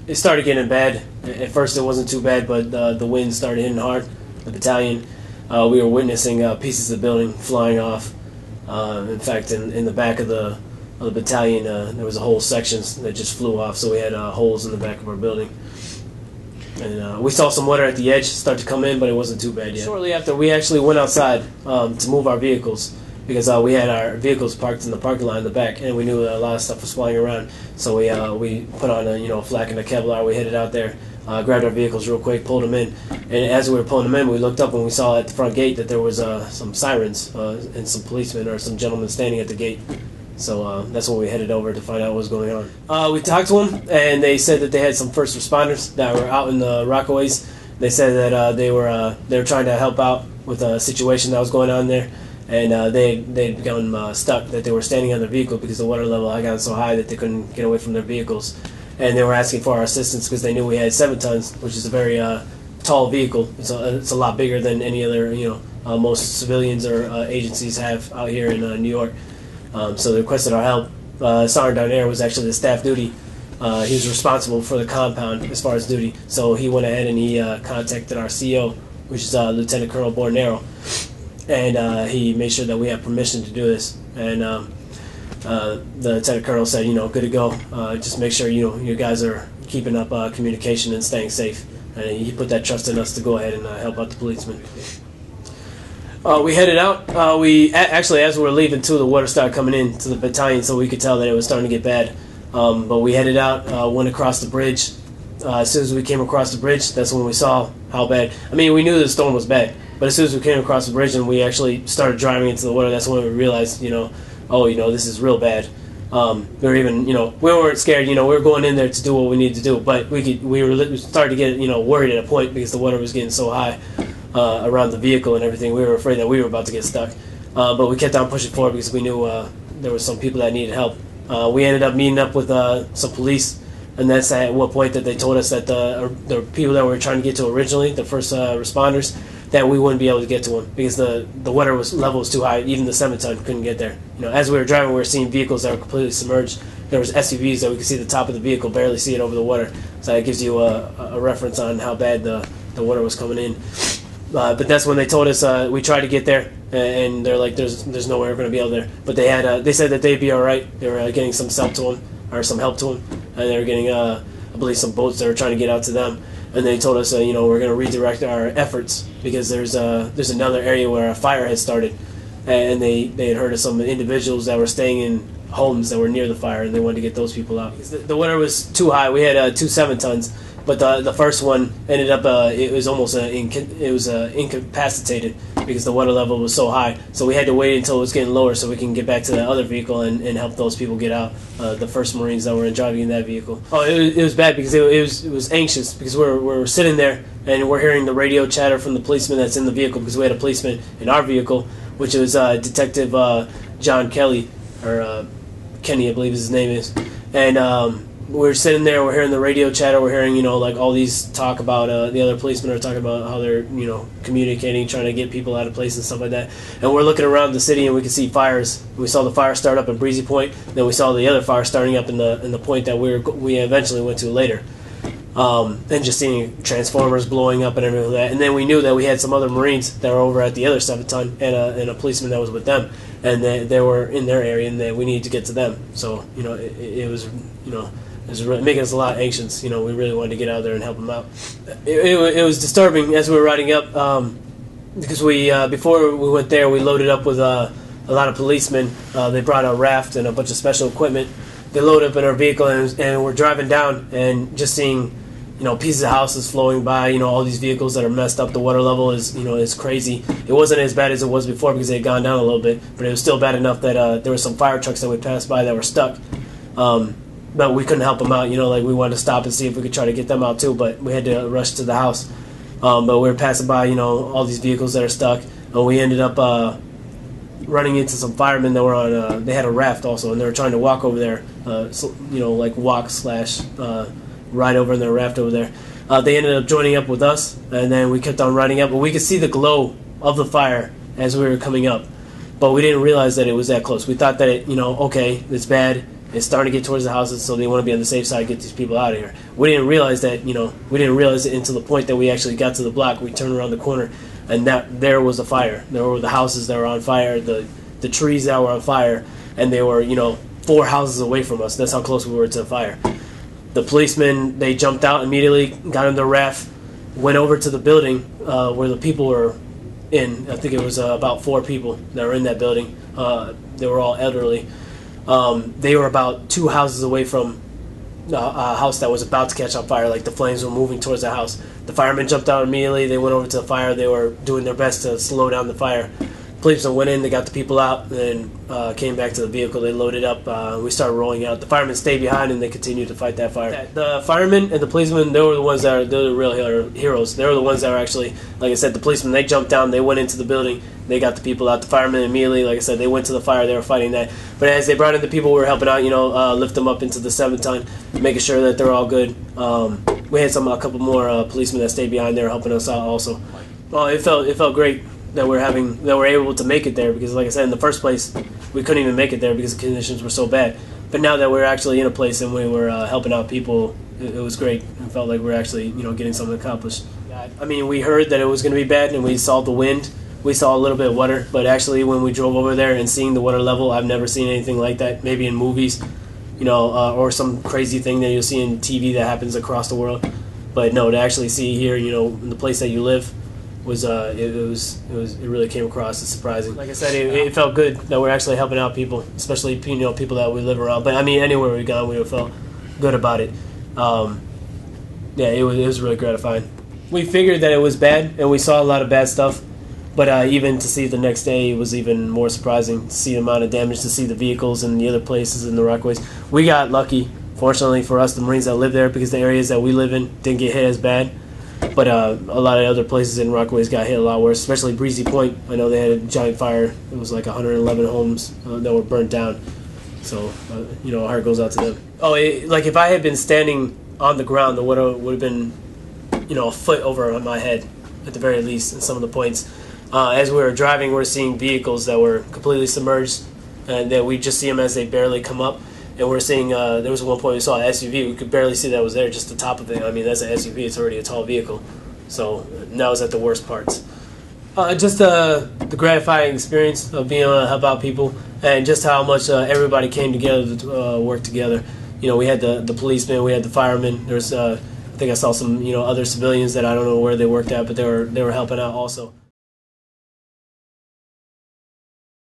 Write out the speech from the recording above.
it started getting bad. At first, it wasn't too bad, but the wind started hitting hard. The battalion, we were witnessing pieces of the building flying off. In fact, in the back of the battalion, there was a whole section that just flew off. So we had holes in the back of our building. And we saw some water at the edge start to come in, but it wasn't too bad yet. Shortly after, we actually went outside to move our vehicles because we had our vehicles parked in the parking lot in the back, and we knew a lot of stuff was flying around. So we put on a flak and a Kevlar. We headed out there, grabbed our vehicles real quick, pulled them in, and as we were pulling them in, we looked up and we saw at the front gate that there was some sirens and some policemen or some gentlemen standing at the gate. So that's when we headed over to find out what was going on. We talked to them, and they said that they had some first responders that were out in the Rockaways. They said that they were trying to help out with a situation that was going on there, and they'd become stuck, that they were standing on their vehicle because the water level had gotten so high that they couldn't get away from their vehicles. And they were asking for our assistance because they knew we had 7 tons, which is a very tall vehicle. It's a lot bigger than any other, most civilians or agencies have out here in New York. So they requested our help. Sergeant down there was actually the staff duty. He was responsible for the compound as far as duty. So he went ahead and he contacted our CO, which is Lieutenant Colonel Bornero, and he made sure that we had permission to do this. And the Lieutenant Colonel said, good to go. Just make sure you guys are keeping up communication and staying safe. And he put that trust in us to go ahead and help out the policemen. We headed out. We actually, as we were leaving, too, the water started coming in to the battalion, so we could tell that it was starting to get bad. But we headed out, went across the bridge. As soon as we came across the bridge, that's when we saw how bad. I mean, we knew the storm was bad, but as soon as we came across the bridge and we actually started driving into the water, that's when we realized, this is real bad. We were even, we weren't scared. We were going in there to do what we needed to do, but we started to get, worried at a point because the water was getting so high around the vehicle and everything. We were afraid that we were about to get stuck, but we kept on pushing forward because we knew there was some people that needed help. We ended up meeting up with some police, and that's at what point that they told us that the people that we were trying to get to originally, the first responders, that we wouldn't be able to get to them because the water level was too high. Even the 7-ton couldn't get there. As we were driving, we were seeing vehicles that were completely submerged. There was SUVs that we could see the top of the vehicle, barely see it over the water. So that gives you a reference on how bad the water was coming in. But that's when they told us we tried to get there, and they're like, "There's no way we're going to be able there." But they said that they'd be all right. They were getting some help to them, and they were getting, I believe, some boats that were trying to get out to them. And they told us, we're going to redirect our efforts because there's another area where a fire had started, and they had heard of some individuals that were staying in homes that were near the fire, and they wanted to get those people out. The water was too high. We had 2 7-tons. But the first one ended up, it was almost incapacitated because the water level was so high. So we had to wait until it was getting lower so we can get back to the other vehicle and help those people get out, the first Marines that were driving in that vehicle. Oh, it was bad because it was anxious because we're sitting there and we're hearing the radio chatter from the policeman that's in the vehicle because we had a policeman in our vehicle, which was Detective John Kelly, or Kenny, I believe his name is. And we're sitting there, we're hearing the radio chatter, we're hearing, all these talk about, the other policemen are talking about how they're, communicating, trying to get people out of place and stuff like that. And we're looking around the city and we could see fires. We saw the fire start up in Breezy Point, then we saw the other fire starting up in the point that we eventually went to later. And just seeing transformers blowing up and everything like that. And then we knew that we had some other Marines that were over at the other 7-ton and a policeman that was with them. And they were in their area and we needed to get to them. So, it was, it was really making us a lot anxious. We really wanted to get out there and help them out. It was disturbing as we were riding up because we before we went there, we loaded up with a lot of policemen. They brought a raft and a bunch of special equipment. They loaded up in our vehicle and we're driving down and just seeing pieces of houses flowing by. All these vehicles that are messed up. The water level is crazy. It wasn't as bad as it was before because it had gone down a little bit, but it was still bad enough that there were some fire trucks that we passed by that were stuck. But we couldn't help them out, we wanted to stop and see if we could try to get them out too, but we had to rush to the house. But we were passing by, all these vehicles that are stuck, and we ended up running into some firemen that were on, they had a raft also, and they were trying to walk over there, ride over in their raft over there. They ended up joining up with us, and then we kept on riding up, but we could see the glow of the fire as we were coming up, but we didn't realize that it was that close. We thought that it's bad, It's starting to get towards the houses, so they want to be on the safe side, get these people out of here. We didn't realize that, we didn't realize it until the point that we actually got to the block. We turned around the corner, and that there was a fire. There were the houses that were on fire, the trees that were on fire, and they were, 4 houses away from us. That's how close we were to the fire. The policemen, they jumped out immediately, got in their raft, went over to the building where the people were in. I think it was about 4 people that were in that building. They were all elderly. They were about 2 houses away from a house that was about to catch on fire. Like the flames were moving towards the house. The firemen jumped out immediately. They went over to the fire. They were doing their best to slow down the fire. Policemen went in, they got the people out, and then came back to the vehicle. They loaded up. We started rolling out. The firemen stayed behind, and they continued to fight that fire. The firemen and the policemen, they were the ones they're the real heroes. They were the ones that were actually, like I said, the policemen, they jumped down, they went into the building, they got the people out. The firemen immediately, like I said, they went to the fire, they were fighting that. But as they brought in the people, we were helping out, lift them up into the 7-ton, making sure that they're all good. We had a couple more policemen that stayed behind there helping us out also. Well, it felt great that we're able to make it there, because like I said, in the first place we couldn't even make it there because the conditions were so bad. But now that we're actually in a place and we were helping out people, it was great. It felt like we're actually getting something accomplished. I mean, we heard that it was going to be bad, and we saw the wind, we saw a little bit of water, but actually when we drove over there and seeing the water level, I've never seen anything like that. Maybe in movies, or some crazy thing that you'll see in TV that happens across the world. But no, to actually see here, in the place that you live, it really came across as surprising. Like I said, it felt good that we're actually helping out people, especially people that we live around. But I mean, anywhere we gone, we felt good about it. It was really gratifying. We figured that it was bad, and we saw a lot of bad stuff. But even to see it the next day, it was even more surprising to see the amount of damage, to see the vehicles and the other places in the Rockaways. We got lucky, fortunately for us, the Marines that live there, because the areas that we live in didn't get hit as bad. But a lot of other places in Rockaways got hit a lot worse, especially Breezy Point. I know they had a giant fire. It was like 111 homes that were burnt down. So, our heart goes out to them. Like if I had been standing on the ground, the water would have been, a foot over my head at the very least in some of the points. As we were driving, we were seeing vehicles that were completely submerged, and that we just see them as they barely come up. And we're seeing, there was one point we saw an SUV. We could barely see that was there, just the top of it. I mean, that's an SUV. It's already a tall vehicle. So that was at the worst parts. Just the gratifying experience of being able to help out people, and just how much everybody came together to work together. We had the policemen, we had the firemen. There's, I think I saw some, other civilians that I don't know where they worked at, but they were helping out also.